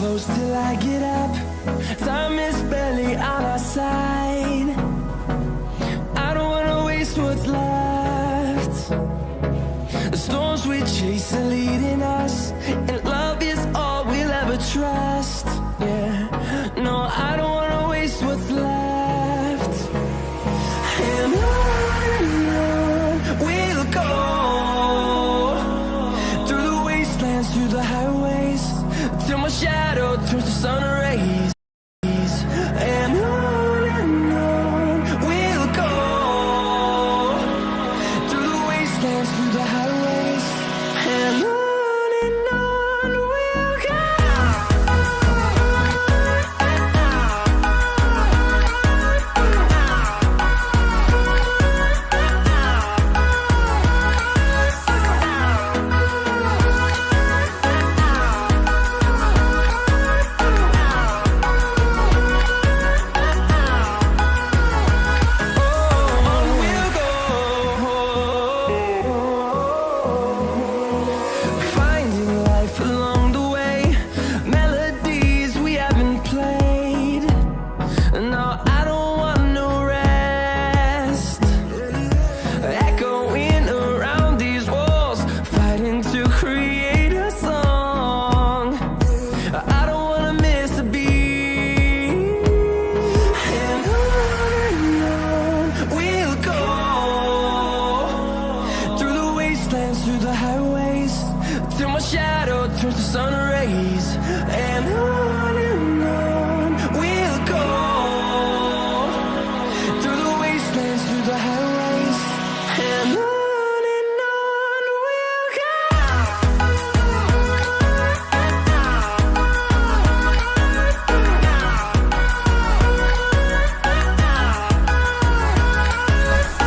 close till I get up. Time is barely on our side. I don't wanna waste what's left. The storms we chase are leading us, and love is all we'll ever trust. Yeah, no, I don't wanna waste what's left. And on we'll go, through the wastelands, through the highways, till my shadow turns to sun rays. And on we'll go, through the wastelands, through the highways, and on we'll go. Finding life along the way, melodies we haven't played. No, I don't want no rest. Echoing around these walls, fighting to create a song. I don't wanna miss a beat. And on we'll go, through the wastelands, through the highways, till my shadow turns to sun rays. And on we'll go, through the wastelands, through the highways, and on we'll go.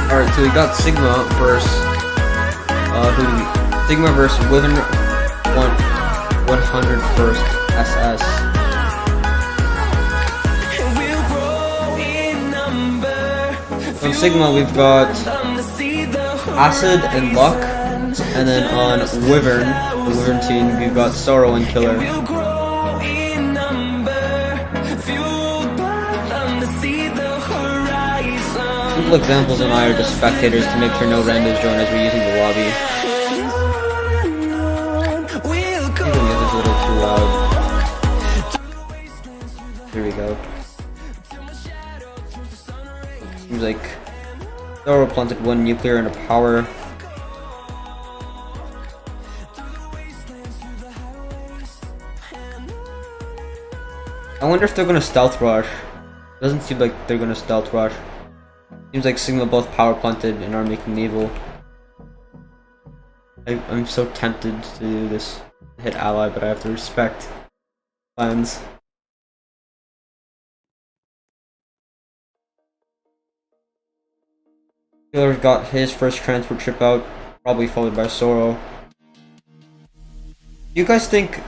Alright, so we got Sigma versus Sigma versus Wyvern 101st SS. And we'll grow in number. On Sigma we've got Them to see the Acid and Luck, and then on Wyvern, the Wyvern team, we've got Sorrow and Killer. We'll grow in number, fueled by them to see the horizon. Simple examples and I are just spectators to make sure no randos join as we're using the lobby. We'll I go. think the music's a little too loud. Here we go. Seems like Sorrow planted one nuclear and a power. I wonder if they're gonna stealth rush. Doesn't seem like they're gonna stealth rush. Seems like Sigma both power planted and are making naval. I'm so tempted to do this, hit ally, but I have to respect plans. Killer got his first transport ship out, probably followed by Sorrow. Do you guys think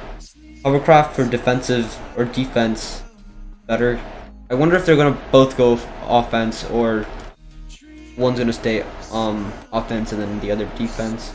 hovercraft for defensive or defense better? I wonder if they're gonna both go offense, or one's gonna stay offense and then the other defense.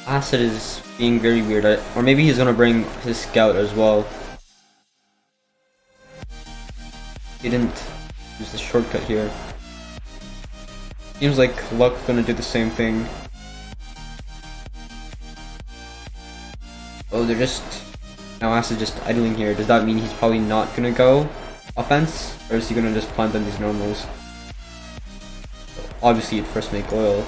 Acid is being very weird, or maybe he's gonna bring his scout as well. He didn't use the shortcut here. Seems like Luck's gonna do the same thing. Oh, they're just... Now Acid just idling here. Does that mean he's probably not gonna go offense? Or is he gonna just plant on these normals? Obviously you'd first make oil.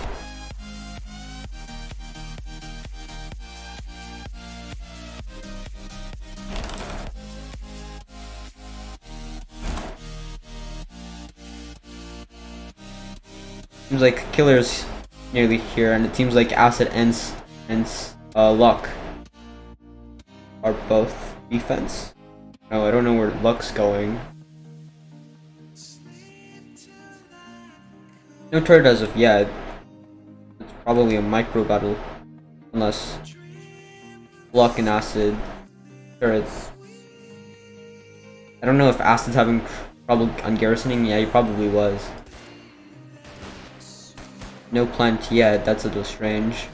Seems like Killer's nearly here, and it seems like Acid and Luck are both defense. No, I don't know where Luck's going. No turret as of yet. It's probably a micro battle, unless Luck and Acid turrets. I don't know if Acid's having trouble on garrisoning. Yeah, he probably was. No plant yet. That's a little strange.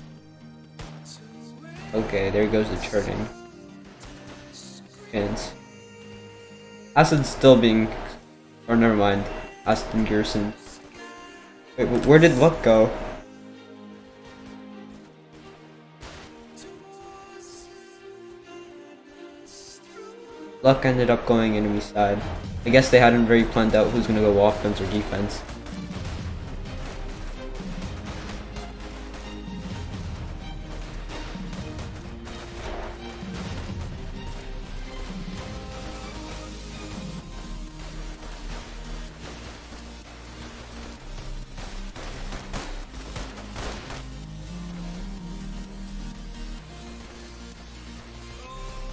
Okay, there goes the turreting. Chance. Acid's still being, or never mind. Acid and garrison. Wait, where did Luck go? Luck ended up going enemy side. I guess they hadn't very planned out who's gonna go offense or defense.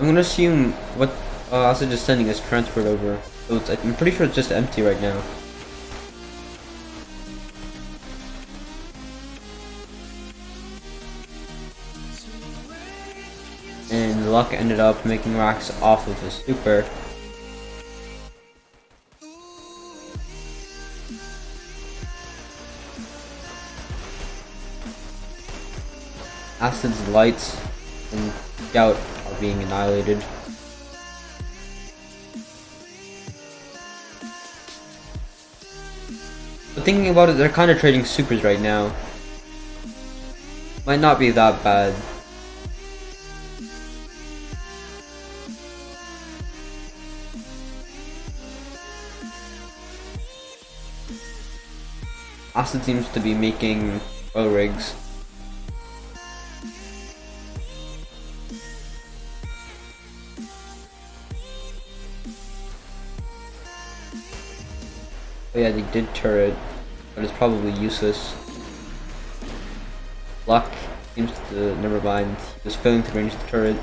I'm gonna assume what Acid just sending is transferred over. So I'm pretty sure it's just empty right now. And Luck ended up making racks off of his super. Acid's lights and Scout are being annihilated. But thinking about it, they're kind of trading supers right now. Might not be that bad. Acid seems to be making oil rigs. Oh yeah, they did turret, but it's probably useless. Luck seems to, never mind, he was failing to range the turret.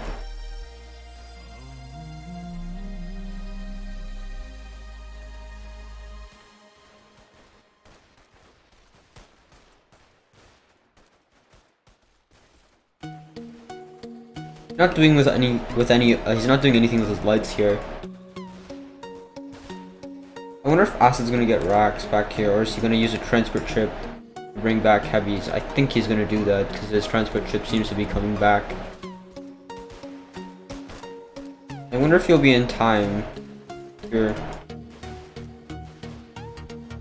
Not doing he's not doing anything with his lights here. I wonder if Acid's gonna get racks back here, or is he gonna use a transport ship to bring back heavies? I think he's gonna do that because his transport ship seems to be coming back. I wonder if he'll be in time for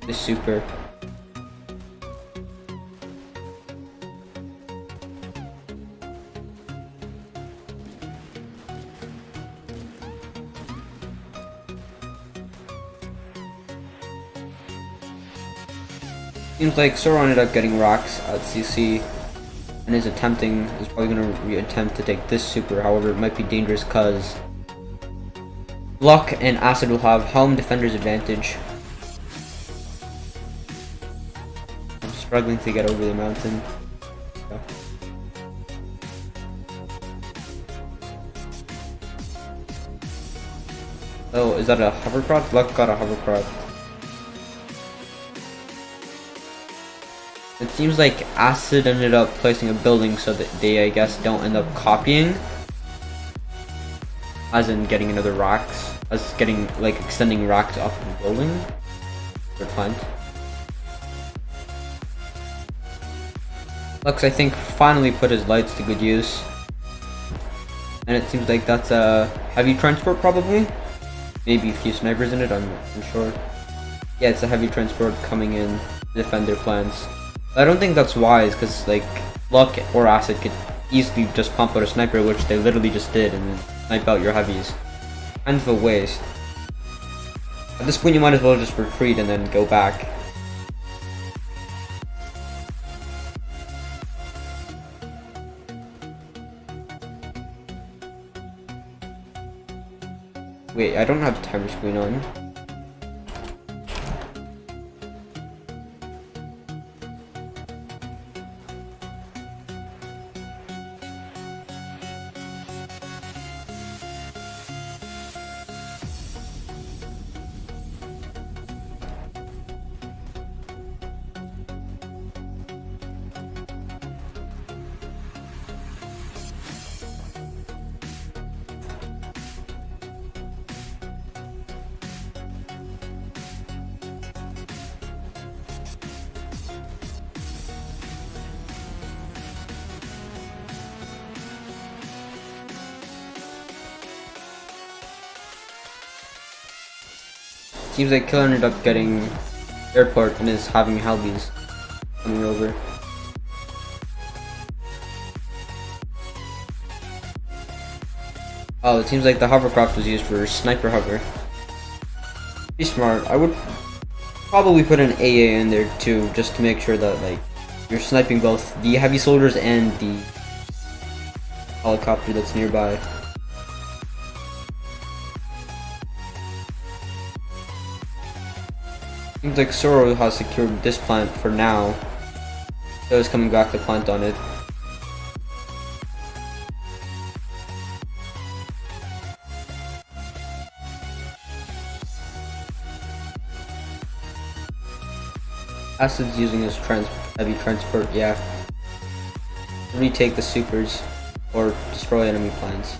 this super. Seems like Sora ended up getting rocks at CC and is probably going to attempt to take this super. However, it might be dangerous because Luck and Acid will have home defender's advantage. I'm struggling to get over the mountain. Yeah. Oh, is that a hovercraft? Luck got a hovercraft. It seems like Acid ended up placing a building so that they, I guess, don't end up copying. As in getting another rocks. As getting, like, extending rocks off of the building. Their plant. Lux, I think, finally put his lights to good use. And it seems like that's a heavy transport, probably. Maybe a few snipers in it, I'm unsure. Yeah, it's a heavy transport coming in to defend their plants. I don't think that's wise, because like Luck or Acid could easily just pump out a sniper, which they literally just did, and snipe out your heavies. Kind of a waste. At this point, you might as well just retreat and then go back. Wait, I don't have the timer screen on. Seems like Killer ended up getting airport and is having Halbies coming over. Oh, it seems like the hovercraft was used for sniper hover. Be smart. I would probably put an AA in there too, just to make sure that like you're sniping both the heavy soldiers and the helicopter that's nearby. Seems like Soro has secured this plant for now. So he's coming back to plant on it. Acid's using his heavy transport, yeah. Retake the supers or destroy enemy plants.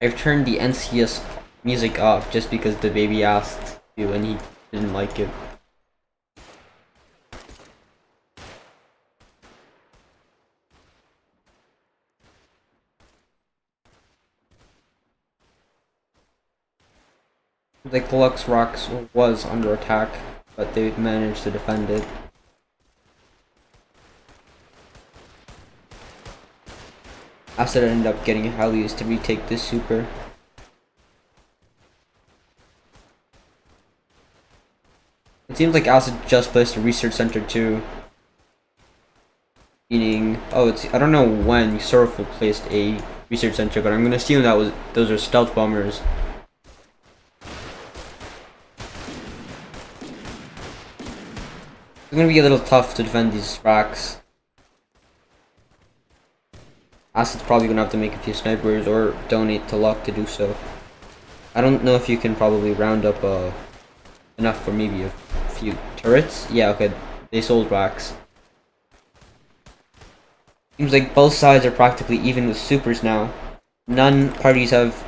I've turned the NCS music off just because the baby asked to and he didn't like it. Like the Lux Rocks was under attack, but they managed to defend it. Acid ended up getting Helios to retake this super. It seems like Acid just placed a research center too. Meaning, I don't know when Sorrowful placed a research center, but I'm gonna assume those are stealth bombers. It's gonna be a little tough to defend these racks. Acid's probably gonna have to make a few snipers or donate to luck to do so. I don't know if you can probably round up enough for maybe a few turrets. Yeah, okay, they sold racks. Seems like both sides are practically even with supers now. None parties have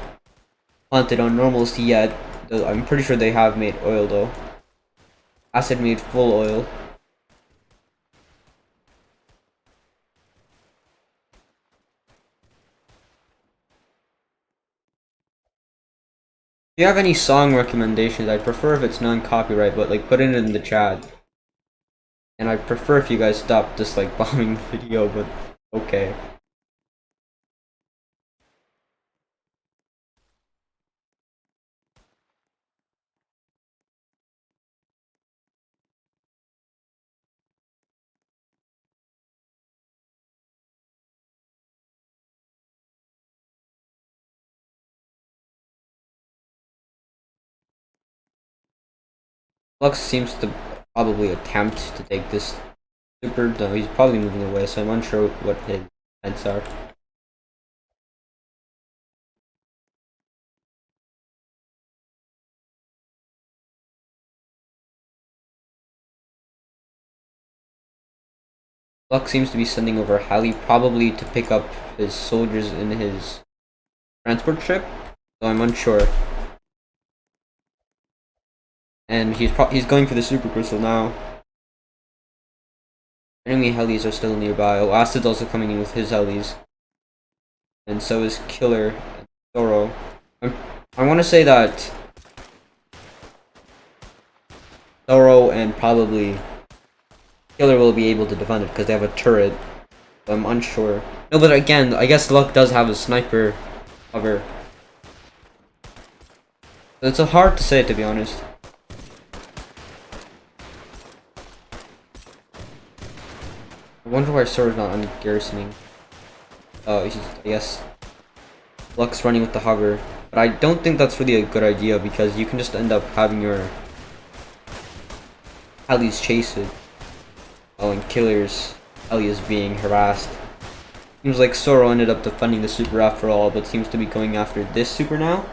planted on normalcy yet, though I'm pretty sure they have made oil though. Acid made full oil. If you have any song recommendations, I'd prefer if it's non-copyright, but like put it in the chat. And I'd prefer if you guys stop just like bombing the video, but okay. Lux seems to probably attempt to take this super, though he's probably moving away, so I'm unsure what his intents are. Lux seems to be sending over Halley, probably to pick up his soldiers in his transport ship, so I'm unsure. And he's going for the super crystal now. Enemy helis are still nearby. Oh, Acid's also coming in with his helis. And so is Killer and Thoro. I want to say that Thoro and probably Killer will be able to defend it because they have a turret. But I'm unsure. No, but again, I guess Luck does have a sniper cover. It's hard to say, to be honest. I wonder why Sora's not on garrisoning. Oh, I guess Luck's running with the hover. But I don't think that's really a good idea because you can just end up having your Ali's chase it. Oh, and Killer's Ali is being harassed. Seems like Soro ended up defending the super after all, but seems to be going after this super now.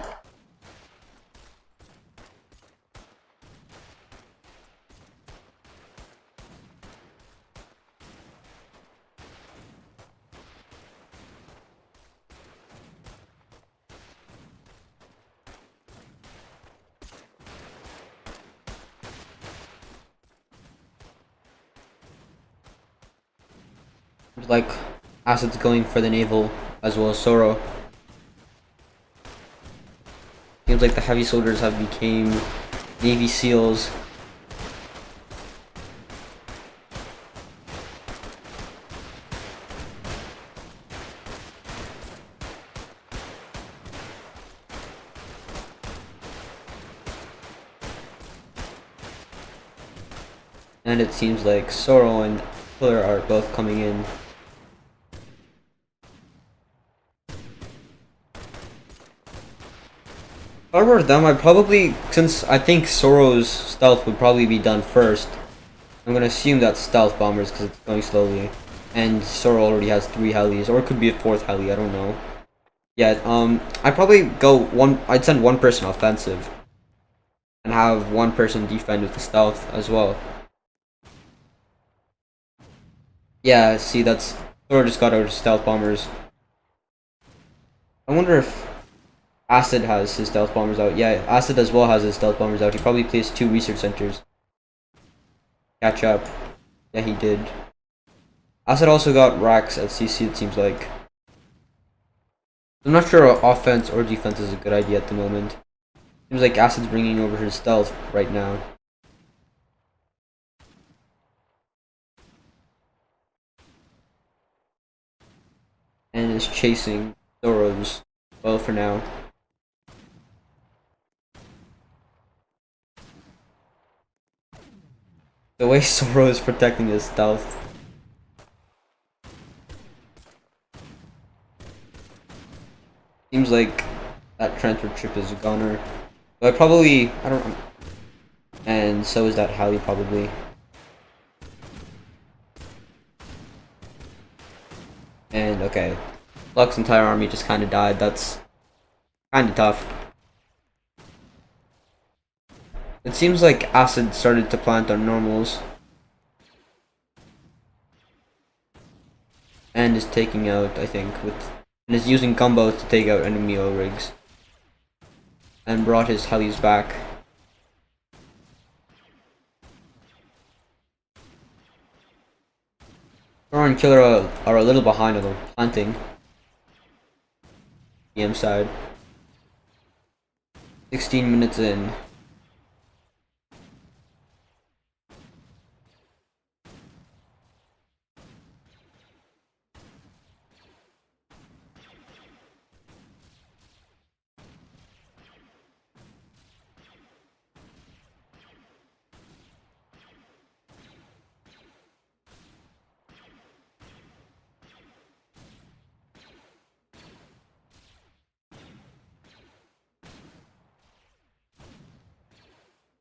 Like Acid's going for the naval as well as Soro. Seems like the heavy soldiers have become Navy SEALs. And it seems like Soro and Killer are both coming in. However, them, I probably, since I think Soro's stealth would probably be done first, I'm gonna assume that's stealth bombers because it's going slowly. And Soro already has 3 helis, or it could be a 4th heli, I don't know. Yeah, I'd probably I'd send one person offensive. And have one person defend with the stealth as well. Yeah, see, that's, Soro just got out of stealth bombers. I wonder if Acid has his stealth bombers out. Yeah, Acid as well has his stealth bombers out. He probably placed 2 research centers. Catch up. Yeah, he did. Acid also got racks at CC, it seems like. I'm not sure offense or defense is a good idea at the moment. Seems like Acid's bringing over his stealth right now. And is chasing Soro's well for now. The way Soro is protecting his stealth. Seems like that transfer trip is a goner. But I don't know. And so is that Halley probably. And okay. Luck's entire army just kinda died. That's kinda tough. It seems like Acid started to plant on normals. And is taking out, I think, and is using gumbos to take out enemy oil rigs. And brought his helis back. Thor and Killer are a little behind on the planting. EM side. 16 minutes in.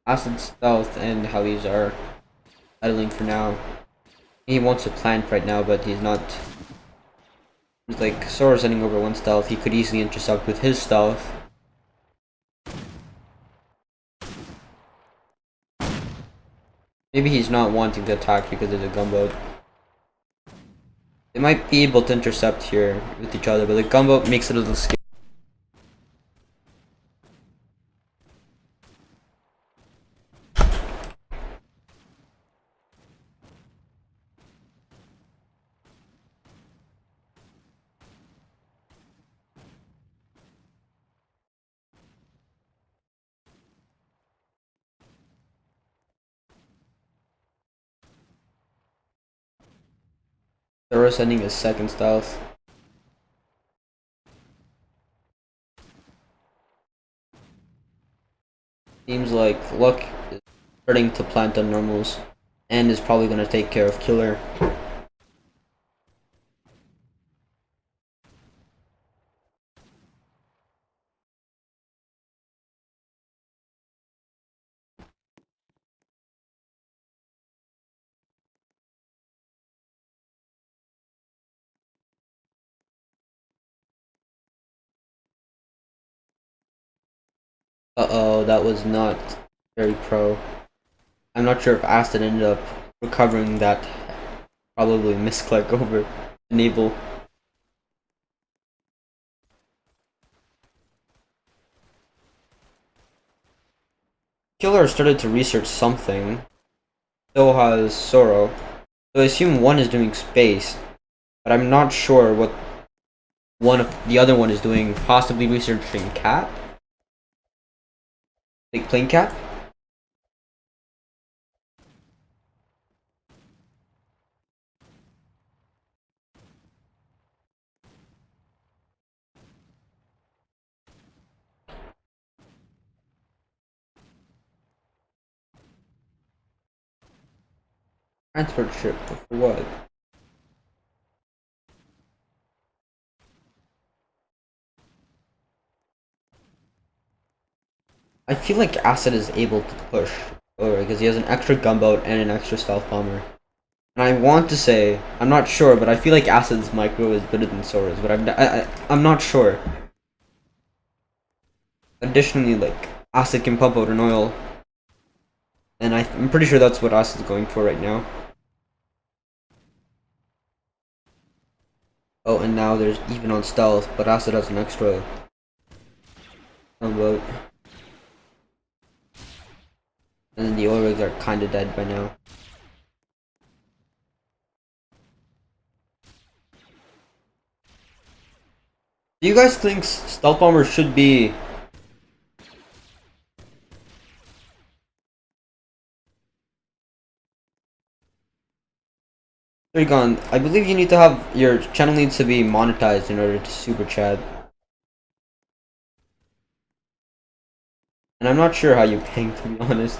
Acid stealth and helis are idling for now. He wants to plant right now, but he's not. He's like Sora sending over 1 stealth. He could easily intercept with his stealth. Maybe he's not wanting to attack because there's a gunboat. They might be able to intercept here with each other, but the gunboat makes it a little scary. Sora sending his 2nd stealth. Seems like Luck is starting to plant on normals and is probably going to take care of Killer. Uh-oh, that was not very pro. I'm not sure if Acid ended up recovering that probably misclick over enable. Killer started to research something. So has Sorrow. So I assume one is doing space, but I'm not sure what one of the other one is doing. Possibly researching Cap? Like playing Cap? Transport ship, but for what? I feel like Acid is able to push over because he has an extra gunboat and an extra stealth bomber. And I want to say, I'm not sure, but I feel like Acid's micro is better than Sora's, but I'm not sure. Additionally, like, Acid can pump out an oil, and I'm pretty sure that's what Acid's going for right now. Oh, and now there's even on stealth, but Acid has an extra gunboat. And then the oil rigs are kinda dead by now. Do you guys think stealth bombers should be Gone? I believe you need to have your channel needs to be monetized in order to super chat. And I'm not sure how you ping, to be honest.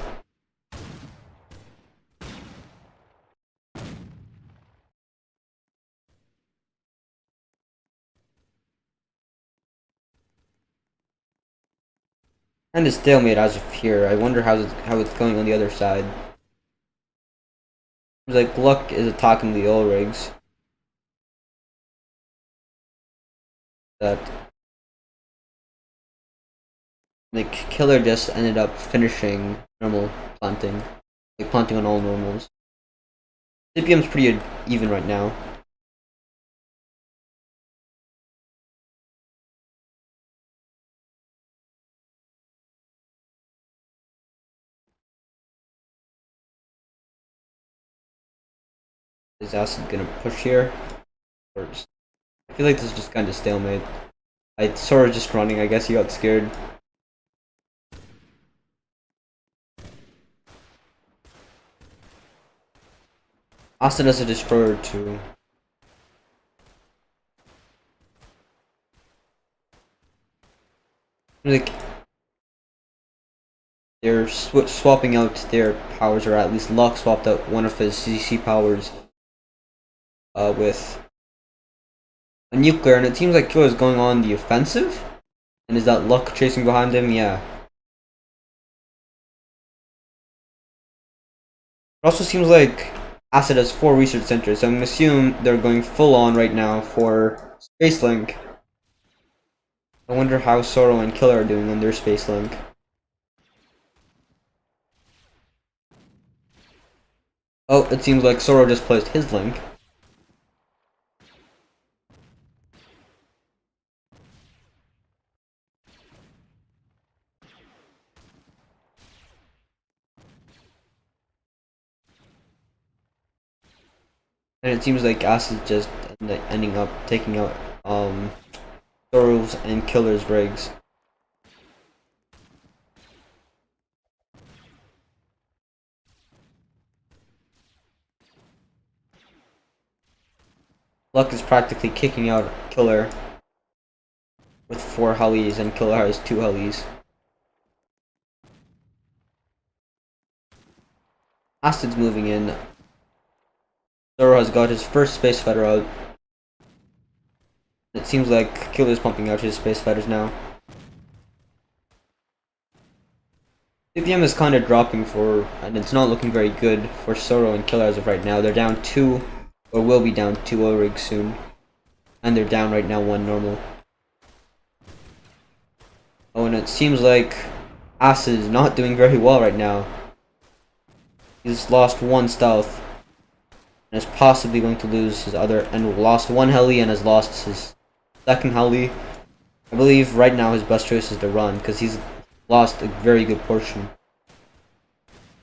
And a stalemate as of here. I wonder how it's going on the other side. Seems like Luck is attacking the oil rigs. That like Killer just ended up finishing normal planting, like planting on all normals. CPM's pretty even right now. Is Acid gonna push here? Or just, I feel like this is just kind of stalemate. I sort of just running. I guess he got scared. Acid has a destroyer too. Like they're swapping out their powers, or at least Luck swapped out one of his CC powers with a nuclear, and it seems like Killer is going on the offensive. And is that Luck chasing behind him? Yeah. It also seems like Acid has 4 research centers, so I'm gonna assume they're going full on right now for Space Link. I wonder how Sorrow and Killer are doing on their Space Link. Oh, it seems like Sorrow just placed his link. And it seems like Acid just ending up taking out Sorrow's and Killer's rigs. Luck is practically kicking out Killer with 4 helis, and Killer has 2 helis. Acid's moving in. Sorrow has got his first space fighter out. It seems like Killer's pumping out his space fighters now. CPM is kind of dropping and it's not looking very good for Sorrow and Killer as of right now. They're down 2, or will be down 2 oil rigs soon. And they're down right now 1 normal. Oh, and it seems like Acid is not doing very well right now. He's lost one stealth and is possibly going to lose his other, and lost one heli and has lost his second heli. I believe right now his best choice is to run because he's lost a very good portion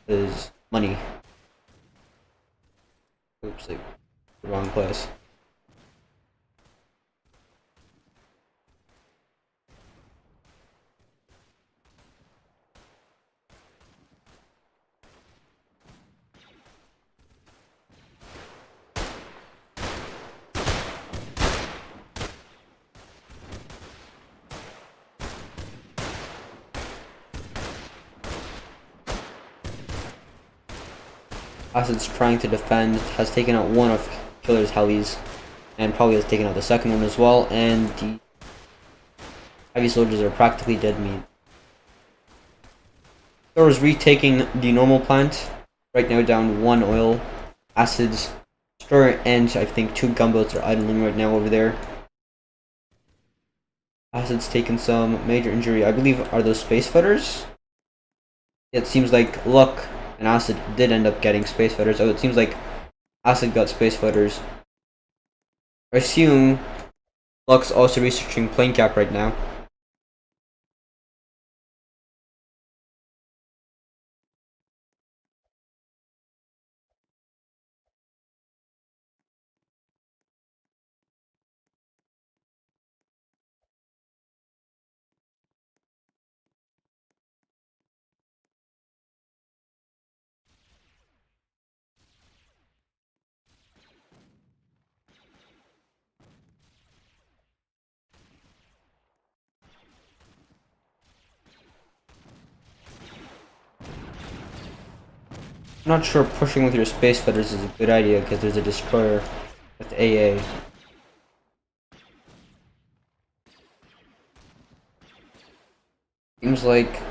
of his money. Oops, like the wrong place. Acid's trying to defend, has taken out one of Killer's helis, and probably has taken out the second one as well, and the heavy soldiers are practically dead meat. Thor is retaking the normal plant, right now down one oil. Acid's Stir and I think 2 gunboats are idling right now over there. Acid's taken some major injury. I believe, are those space fighters? It seems like Luck and Acid did end up getting space fighters. Oh, it seems like Acid got space fighters. I assume Luck's also researching plane cap right now. I'm not sure pushing with your space fighters is a good idea because there's a destroyer with AA. Seems like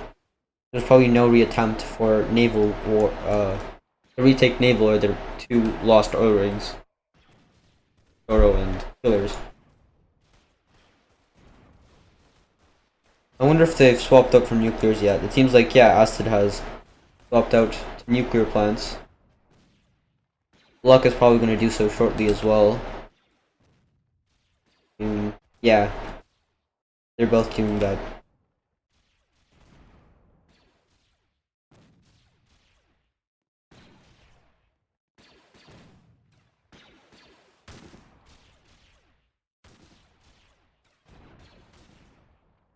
there's probably no reattempt for naval war, to retake naval, or their 2 lost oil rigs. Oro and Killers. I wonder if they've swapped up from nuclears yet. It seems like, yeah, Acid has swapped out to nuclear plants. Luck is probably going to do so shortly as well. Yeah, they're both doing that.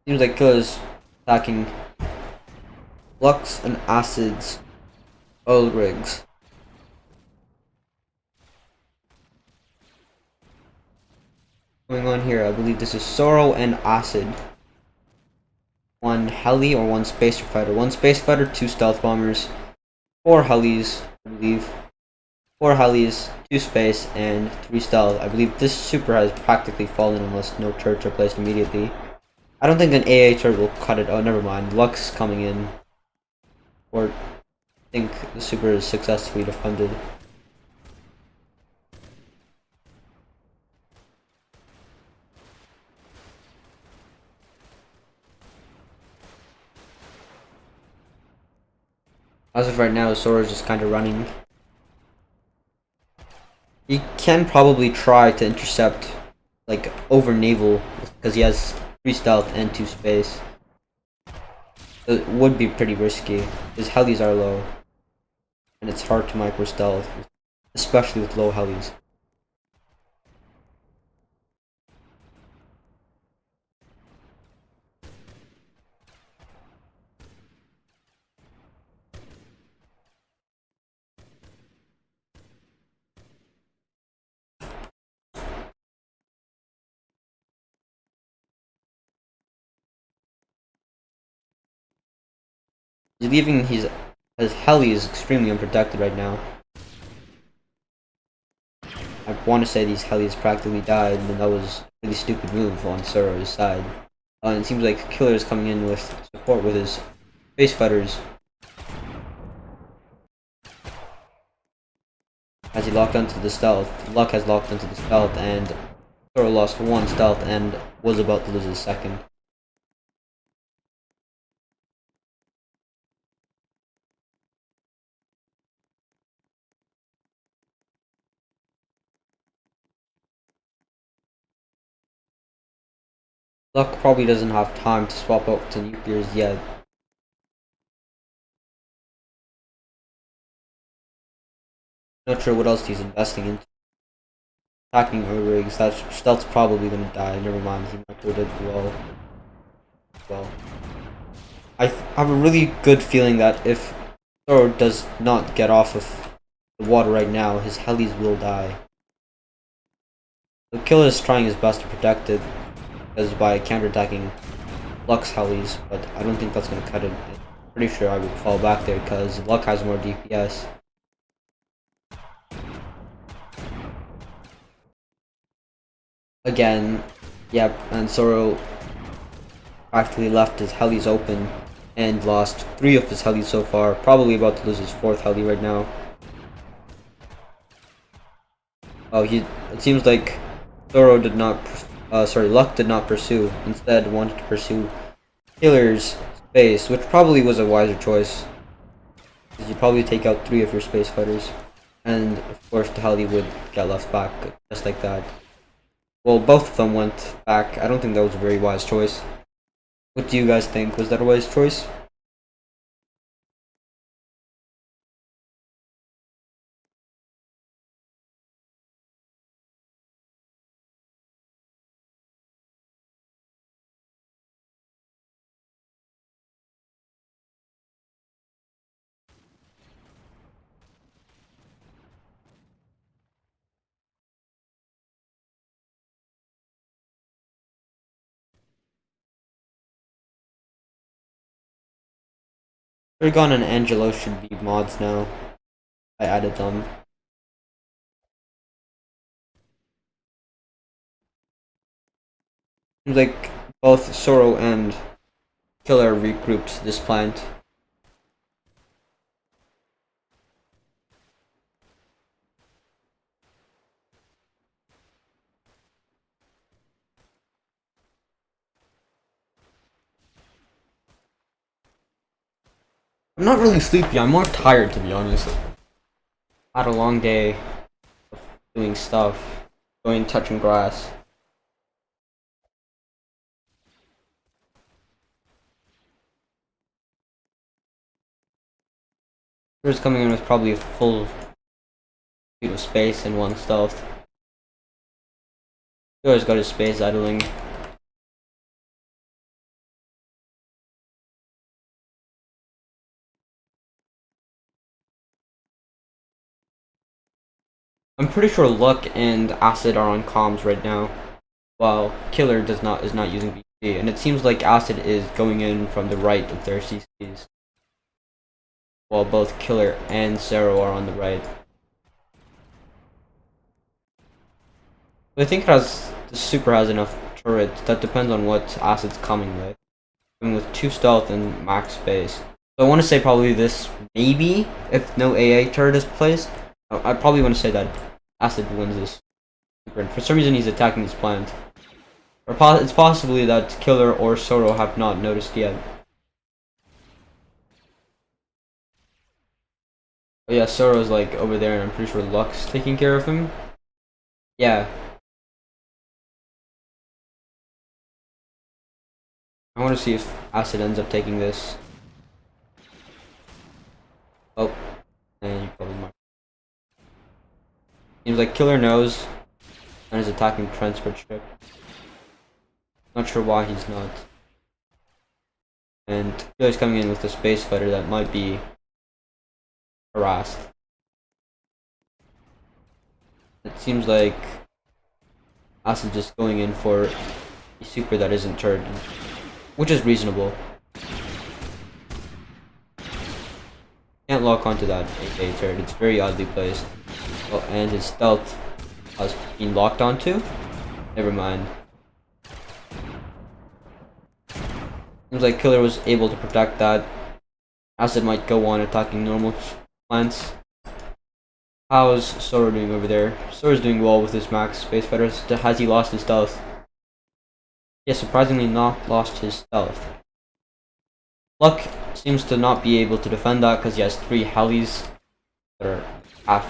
Seems like Killer's attacking Luck's and Acid's oil rigs. Going on here, I believe this is Sorrow and Acid. 1 heli or 1 space fighter. 1 space fighter, 2 stealth bombers, 4 helis, I believe. 4 helis, 2 space, and 3 stealth. I believe this super has practically fallen unless no turrets are placed immediately. I don't think an AA turret will cut it. Oh, never mind. Luck's coming in. Or I think the super is successfully defended. As of right now, Sora is just kind of running. He can probably try to intercept, like, over naval, because he has 3 stealth and 2 space. So it would be pretty risky. His helis are low, and it's hard to micro stealth, especially with low helis. He's leaving his heli is extremely unprotected right now. I want to say these helis practically died, and that was a really stupid move on Soro's side. And it seems like Killer is coming in with support with his space fighters. As he locked onto the stealth, Luck has locked onto the stealth, and Soro lost 1 stealth and was about to lose his second. Luck probably doesn't have time to swap out to nuclears yet. Not sure what else he's investing in. Attacking rigs, that stealth's probably gonna die. Never mind, he might do it well. I have a really good feeling that if Thor does not get off of the water right now, his helis will die. The killer is trying his best to protect it, as by counterattacking Luck's helis, but I don't think that's gonna cut it. I'm pretty sure I would fall back there because Luck has more DPS. Again, yep, and Zoro practically left his helis open and lost 3 of his helis so far. Probably about to lose his 4th heli right now. Oh, it seems like Luck did not pursue. Instead, wanted to pursue Killer's space, which probably was a wiser choice. Because you'd probably take out 3 of your space fighters, and of course the heli would get left back just like that. Well, both of them went back. I don't think that was a very wise choice. What do you guys think? Was that a wise choice? Trigon and Angelo should be mods now. I added them. Seems like both Zoro and Killer regrouped this plant. I'm not really sleepy, I'm more tired to be honest. I had a long day of doing stuff, touching grass. Killer's coming in with probably a full speed of space and 1 stealth. Killer's got his space idling. I'm pretty sure Luck and Acid are on comms right now, while Killer is not using VC, and it seems like Acid is going in from the right of their CCs, while both Killer and Zero are on the right. But I think the super has enough turrets. That depends on what Acid's coming with. Coming with 2 stealth and max space. So I want to say probably this, maybe, if no AA turret is placed. I probably want to say that Acid wins this. And for some reason he's attacking this plant. Or it's possibly that Killer or Zoro have not noticed yet. Oh yeah, Zoro's like over there and I'm pretty sure Luck's taking care of him. Yeah. I want to see if Acid ends up taking this. Oh. And you probably might. Seems like Killer knows and is attacking transport ship. Not sure why he's not. And Killer's coming in with a space fighter that might be harassed. It seems like Acid just going in for a super that isn't turret, which is reasonable. Can't lock onto that AK turret, it's very oddly placed. Oh, and his stealth has been locked onto? Never mind. Seems like Killer was able to protect that. Acid might go on attacking normal plants. How's Zoro doing over there? Zoro's doing well with his max space fighters. Has he lost his stealth? Yeah, surprisingly not lost his stealth. Luck seems to not be able to defend that because he has 3 helis that are half.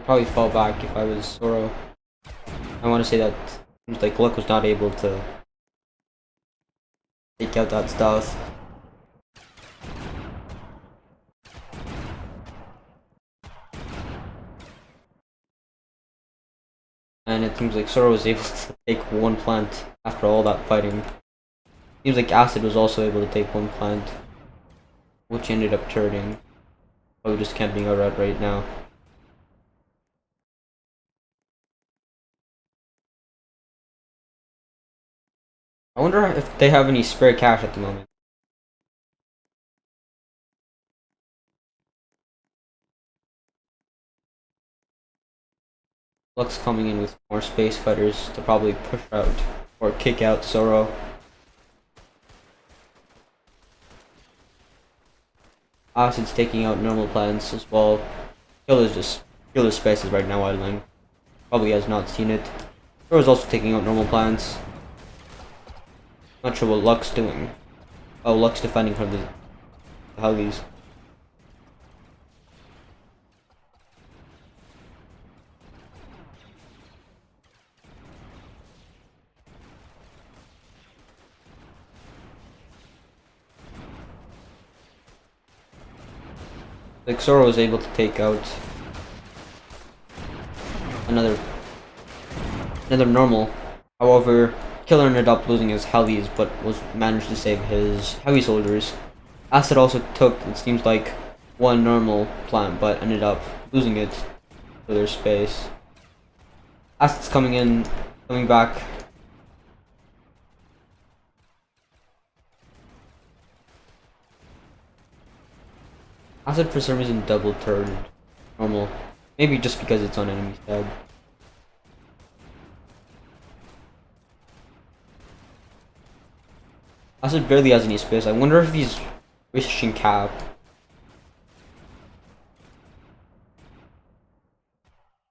I'd probably fall back if I was Soro. I want to say that seems like Luck was not able to take out that stuff. And it seems like Soro was able to take one plant after all that fighting. Seems like Acid was also able to take one plant, which ended up turning. Probably just camping out right now. I wonder if they have any spare cash at the moment. Luck's coming in with more space fighters to probably push out or kick out Soro. Acid's taking out normal plants as well. Killer's space is right now idling. Probably has not seen it. Soro's also taking out normal plants. Not sure what Luck's doing. Oh, Luck's defending from the Huggies. Like Soro was able to take out another normal. However, Killer ended up losing his heavies, but managed to save his heavy soldiers. Acid also took, it seems like, one normal plant, but ended up losing it for their space. Acid's coming back. Acid for some reason double turned normal. Maybe just because it's on enemy's head. Acid barely has any space. I wonder if he's wishing cap.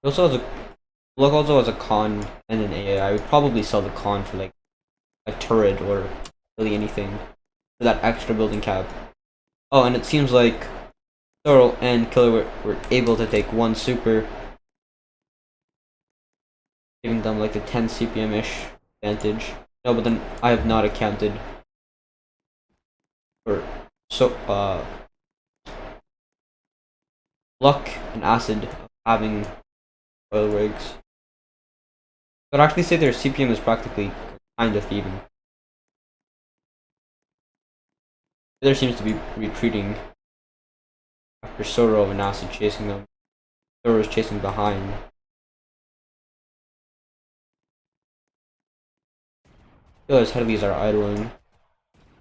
He also has Luck also has a con and an AA. I would probably sell the con for like a turret or really anything for that extra building cap. Oh, and it seems like Soro and Killer were able to take one super, giving them like a 10 CPM-ish advantage. No, but then I have not accounted for Luck and Acid having oil rigs. I'd actually say their CPM is practically kind of even. There seems to be retreating after Soro and Acid chasing them. Soro is chasing behind. Killer's heavies are idling.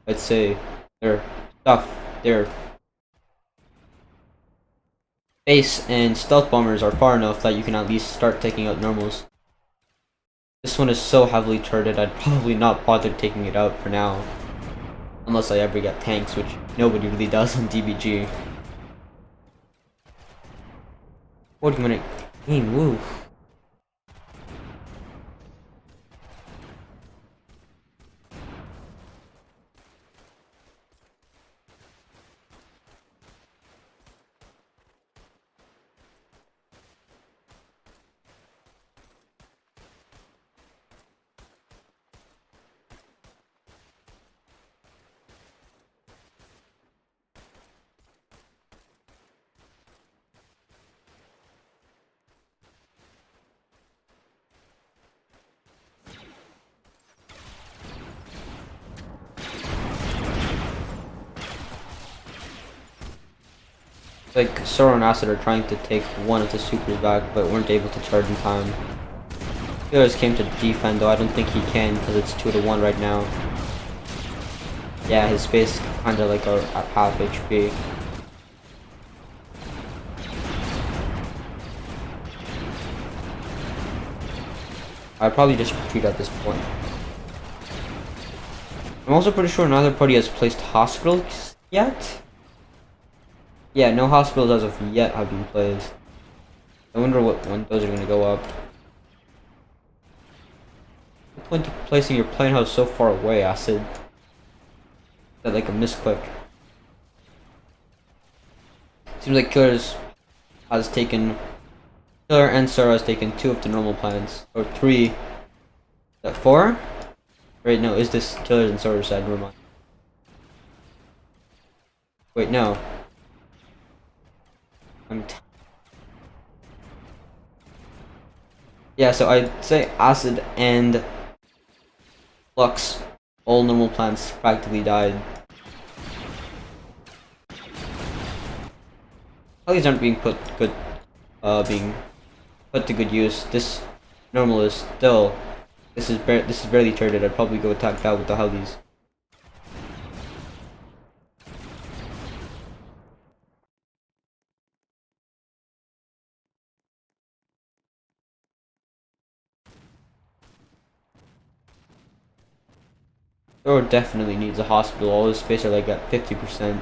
I'd say their base and stealth bombers are far enough that you can at least start taking out normals. This one is so heavily turreted, I'd probably not bother taking it out for now. Unless I ever get tanks, which nobody really does on DBG. 40-minute game, woo. Like Soro and Acid are trying to take one of the supers back, but weren't able to charge in time. Healers came to defend, though I don't think he can because it's 2-1 right now. Yeah, his space kinda like are at half HP. I'd probably just retreat at this point. I'm also pretty sure neither party has placed hospitals yet. Yeah, no hospitals as of yet have been placed. I wonder when those are going to go up. What's the point of placing your plane house so far away, Acid? Is that like a misclick? Seems like Killers has taken Killer and Sora has taken 2 of the normal planets. Or 3. Is that 4? Wait, no, is this Killer and Sora side? Never mind. Wait, no. Yeah, so I'd say Acid and Flux, all normal planets practically died. These aren't being being put to good use. This normal is still, this is barely turreted. I'd probably go attack that with the Hellies. Thor definitely needs a hospital. All his space are like at 50%.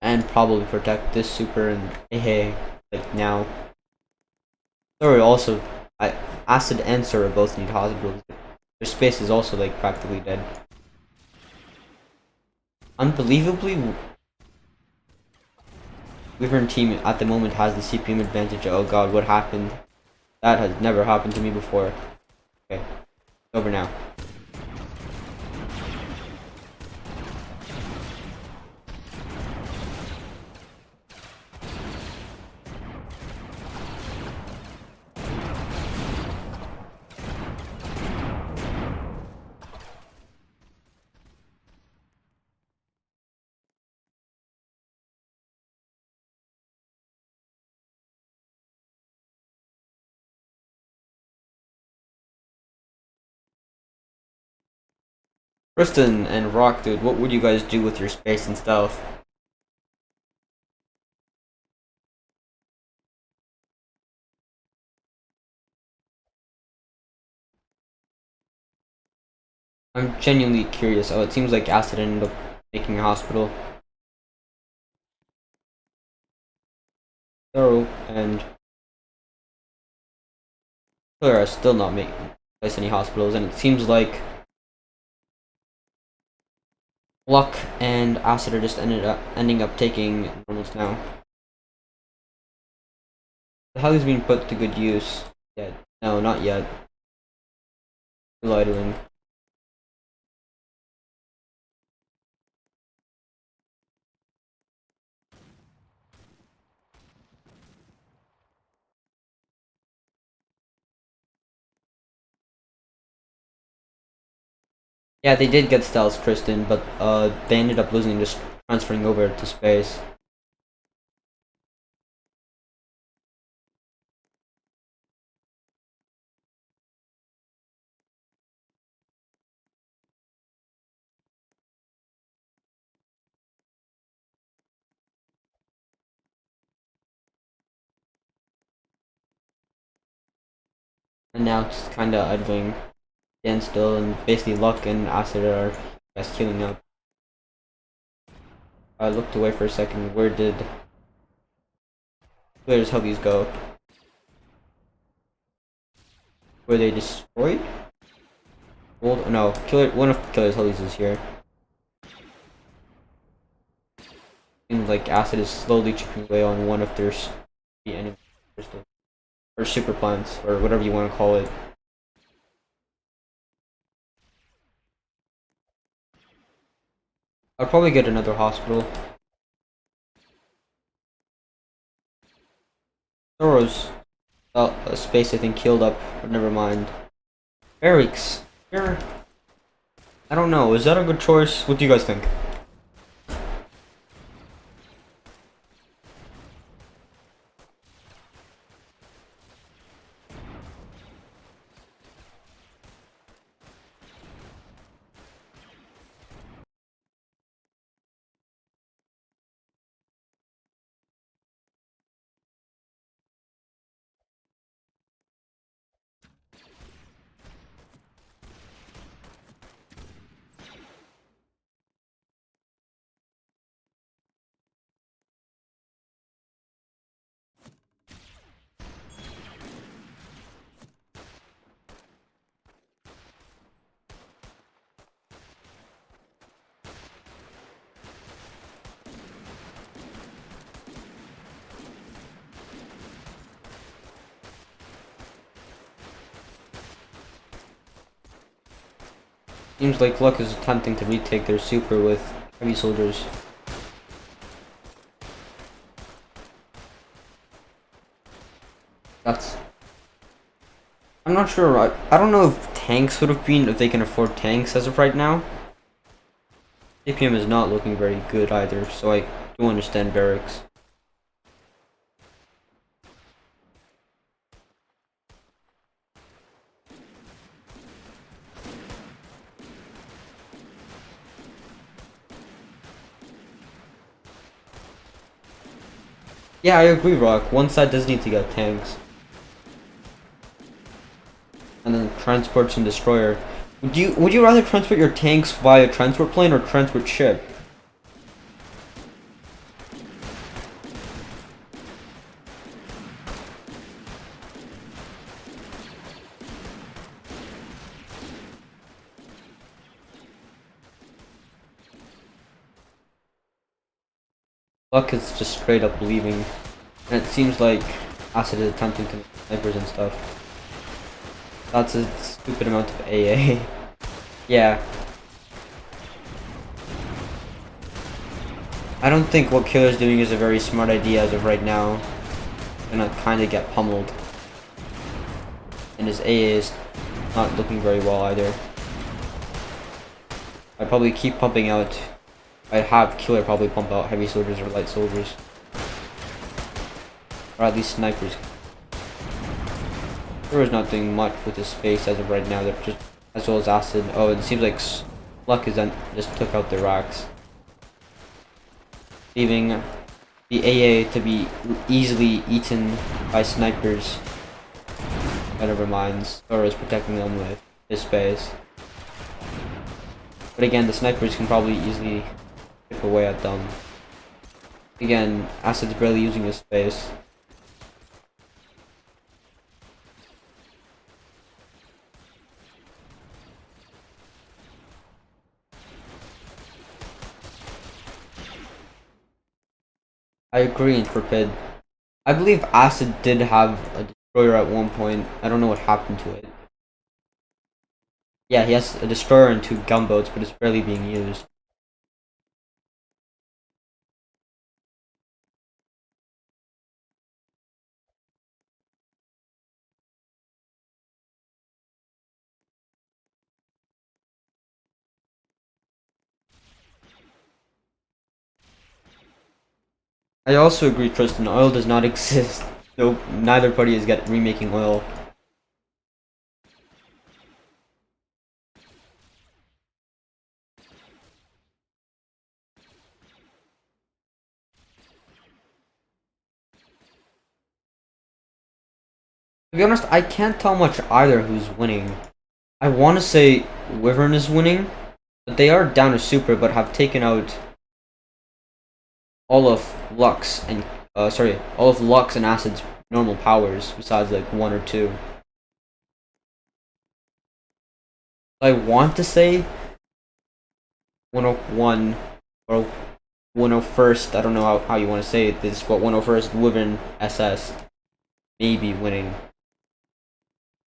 And probably protect this super and hey, like now. Sorry, also, Acid and Sora both need hospitals. Their space is also like practically dead. Unbelievably, Wyvern team at the moment has the CPM advantage. Oh god, what happened? That has never happened to me before. Okay, over now. Kristen and Rock, dude, what would you guys do with your space and stuff? I'm genuinely curious. Oh, it seems like Acid ended up making a hospital. Thorough and Killer are still not making place any hospitals, and it seems like Luck and Acid are just ending up taking normals now. The hell is being put to good use? Yet? No, not yet. Still idling. Yeah, they did get Styles Kristen, but they ended up losing, just transferring over to space. And now it's kinda idling stand still, and basically Luck and Acid are just healing up. I looked away for a second. Where did Killer's Hubbies go? Were they destroyed? Well, no, one of Killer's Hubbies is here. Seems like Acid is slowly chipping away on one of their enemies, or super plants, or whatever you want to call it. I'll probably get another hospital. Thoros, space I think healed up, but never mind. Eric's here. I don't know. Is that a good choice? What do you guys think? Seems like Luck is attempting to retake their super with heavy soldiers. That's... I'm not sure. I don't know if tanks would have been, if they can afford tanks as of right now. APM is not looking very good either, so I do understand barracks. Yeah, I agree, Rock. One side does need to get tanks. And then transports and destroyer. Would you rather transport your tanks via transport plane or transport ship? Luck is just straight up leaving. And it seems like Acid is attempting to make snipers and stuff. That's a stupid amount of AA. Yeah. I don't think what Killer's doing is a very smart idea as of right now. Gonna kinda get pummeled. And his AA is not looking very well either. I'd probably keep pumping out. I'd have Killer probably pump out heavy soldiers or light soldiers. Or at least snipers. Killer's not doing much with his space as of right now. They're just, as well as Acid. Oh, it seems like Luck is just took out the racks, leaving the AA to be easily eaten by snipers. Never mind. Thor is protecting them with his space. But again, the snipers can probably easily chip away at them. Again, Acid's barely using his space. I agree, Intrepid. I believe Acid did have a destroyer at one point. I don't know what happened to it. Yeah, he has a destroyer and 2 gunboats, but it's barely being used. I also agree, Tristan. Oil does not exist. Nope, neither party is remaking oil. To be honest, I can't tell much either who's winning. I want to say Wyvern is winning, but they are down to super, but have taken out all of Lux and all of Lux and Acid's normal powers, besides like 1 or 2. I want to say 101 or 101st. I don't know how you want to say it. This, but 101st Wyvern SS may be winning.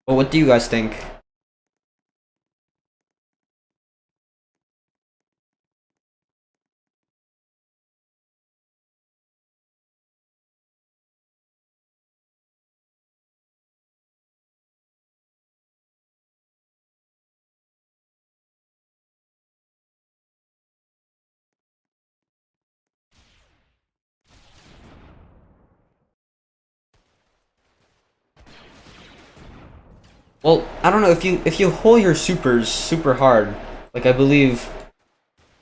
But what do you guys think? Well, I don't know if you hold your supers super hard, like I believe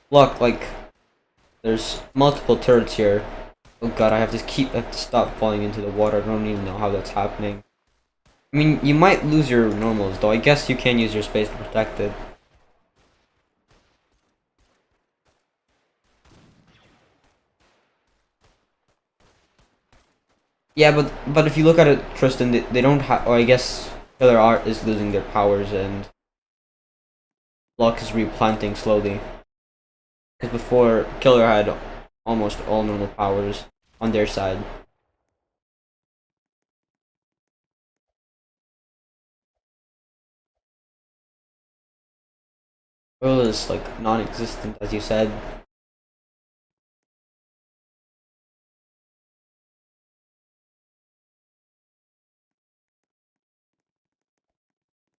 Luck, like there's multiple turrets here. Oh god, I have to stop falling into the water. I don't even know how that's happening. I mean, you might lose your normals, though I guess you can use your space to protect it. Yeah, but if you look at it, Tristan, they don't have. Or I guess Killer Art is losing their powers, and Luck is replanting slowly. Because before, Killer had almost all normal powers on their side. Oil is like non-existent, as you said.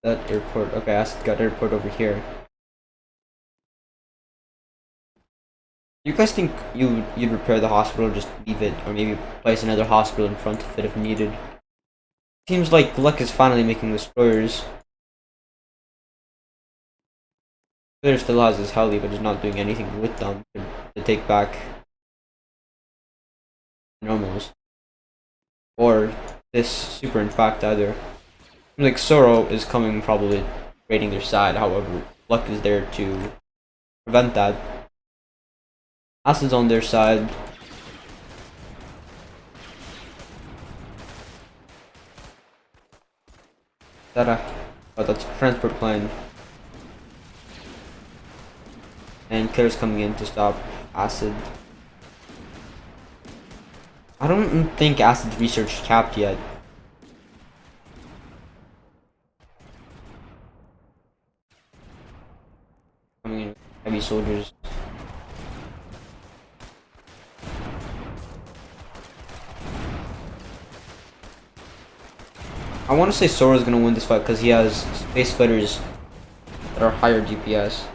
That airport. Okay, I got airport over here. You guys think you'd repair the hospital, just leave it, or maybe place another hospital in front of it if needed? Seems like Luck is finally making destroyers. Player still has his heli, but is not doing anything with them to take back normals. Or this super in fact either. Like Soro is coming probably raiding their side, however, Luck is there to prevent that. Acid's on their side. Oh, that's a transport plane. And Killer's coming in to stop Acid. I don't think Acid's research capped yet. Coming in with heavy soldiers. I want to say Sora's gonna win this fight because he has space fighters that are higher DPS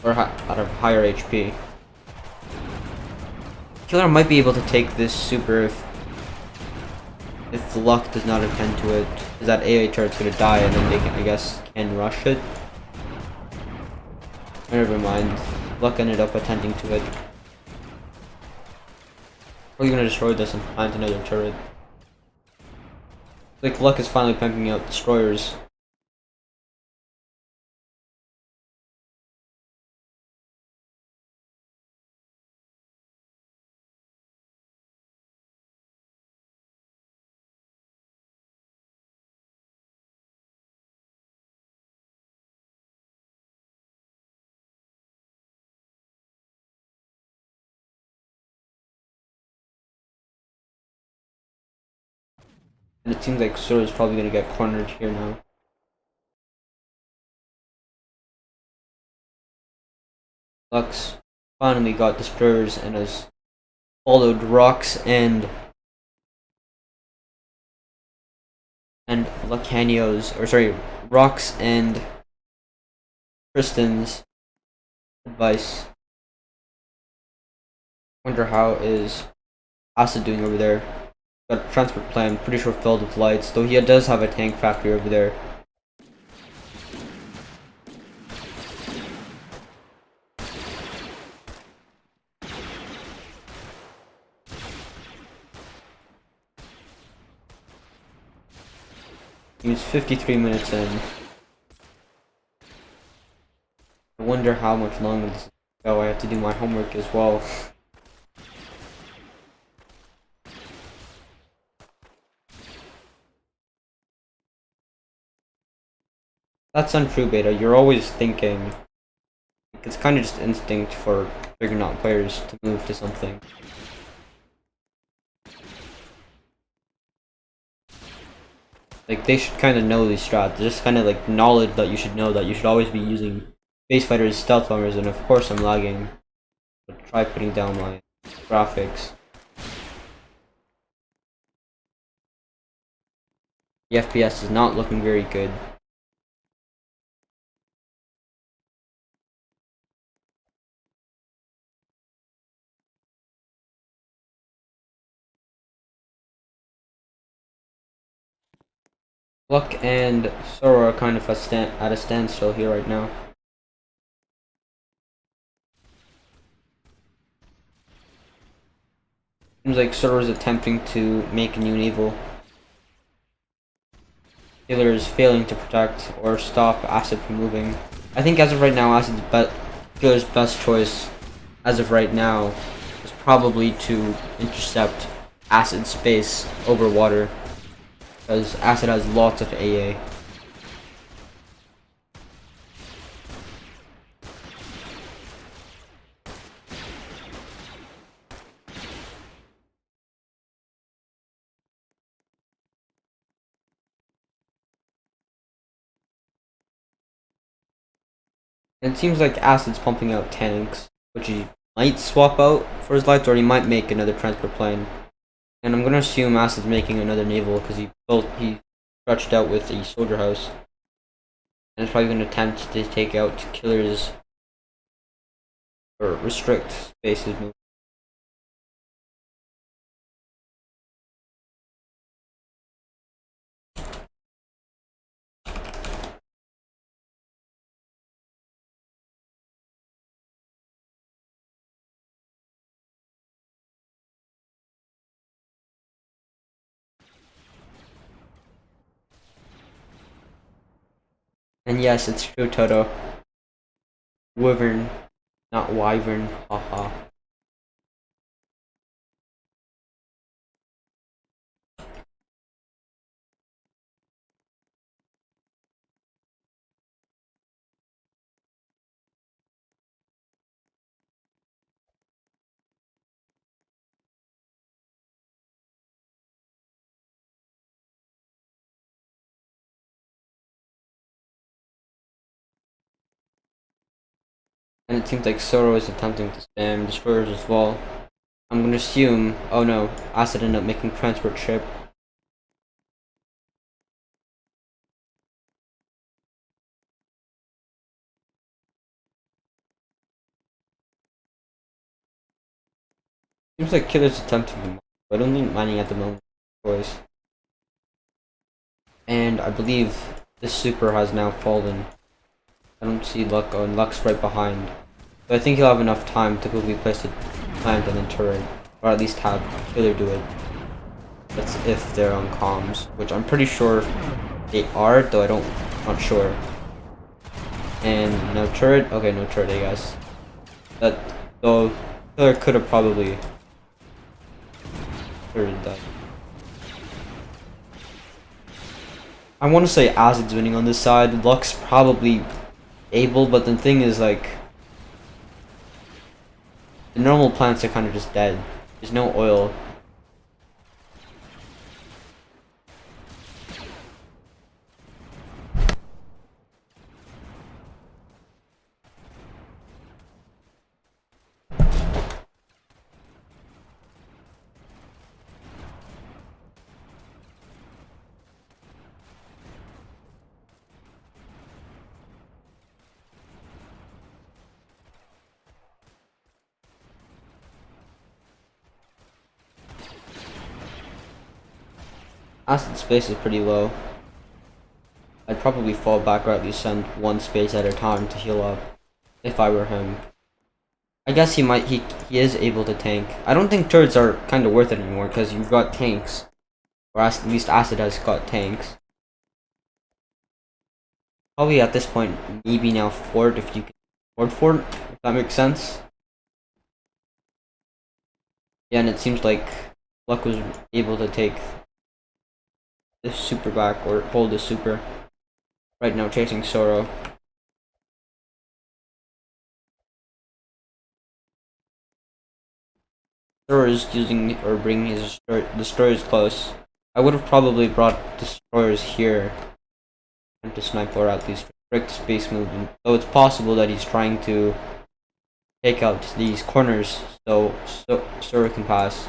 or that are higher HP. Killer might be able to take this super if Luck does not attend to it. Is that AA turret's gonna die and then they can, I guess, can rush it. Never mind. Luck ended up attending to it. We're gonna destroy this and plant another turret. Like Luck is finally pumping out destroyers. And it seems like Sora's probably gonna get cornered here now. Luck's finally got destroyers and has followed Rocks and Lucanio's, or sorry, Rocks and Tristan's advice. Wonder how is Acid doing over there. Got a transport plane, pretty sure filled with lights, though he does have a tank factory over there. He's 53 minutes in. I wonder how much longer this is going to go. I have to do my homework as well. That's untrue, Beta. You're always thinking. It's kind of just instinct for figuring out players to move to something. Like, they should kind of know these strats. It's just kind of like knowledge that you should know that you should always be using Space Fighters, Stealth Bombers, and of course I'm lagging. But try putting down my graphics. The FPS is not looking very good. Luck and Sora are kind of at a standstill here right now. Seems like Sora is attempting to make a new evil. Taylor is failing to protect or stop Acid from moving. I think as of right now, Taylor's best choice as of right now is probably to intercept Acid's space over water, because Acid has lots of AA. And it seems like Acid's pumping out tanks, which he might swap out for his lights, or he might make another transport plane. And I'm gonna assume Acid's making another naval because he stretched out with a soldier house. And it's probably gonna attempt to take out killers or restrict spaces movement. And yes, it's true, Toto. Wyvern, not Wyvern, haha. And it seems like Soro is attempting to spam destroyers as well. I'm gonna assume, oh no, Acid ended up making transport ship. Seems like Killer's attempting to mine, but I don't think mining at the moment is a choice. And I believe this super has now fallen. I don't see Luck, and Luck's right behind. So I think he'll have enough time to quickly place a plant and a turret, or at least have Killer do it. That's if they're on comms, which I'm pretty sure they are, though not sure. And no turret? Okay, no turret, I guess. Though Killer could have probably turreted that. I want to say Acid's winning on this side. Luck's probably able, but the thing is, like, the normal plants are kind of just dead. There's no oil. Acid space is pretty low. I'd probably fall back or at least send one space at a time to heal up if I were him. I guess he is able to tank. I don't think turrets are kind of worth it anymore because you've got tanks. Or at least Acid has got tanks. Probably at this point, maybe now Fort if you can afford Fort, if that makes sense. Yeah, and it seems like Luck was able to take this super back or hold this super. Right now chasing Soro. Soro is using or bringing his destroyers close. I would have probably brought destroyers here and to snipe or at least restrict space movement. So it's possible that he's trying to take out these corners so Soro can pass.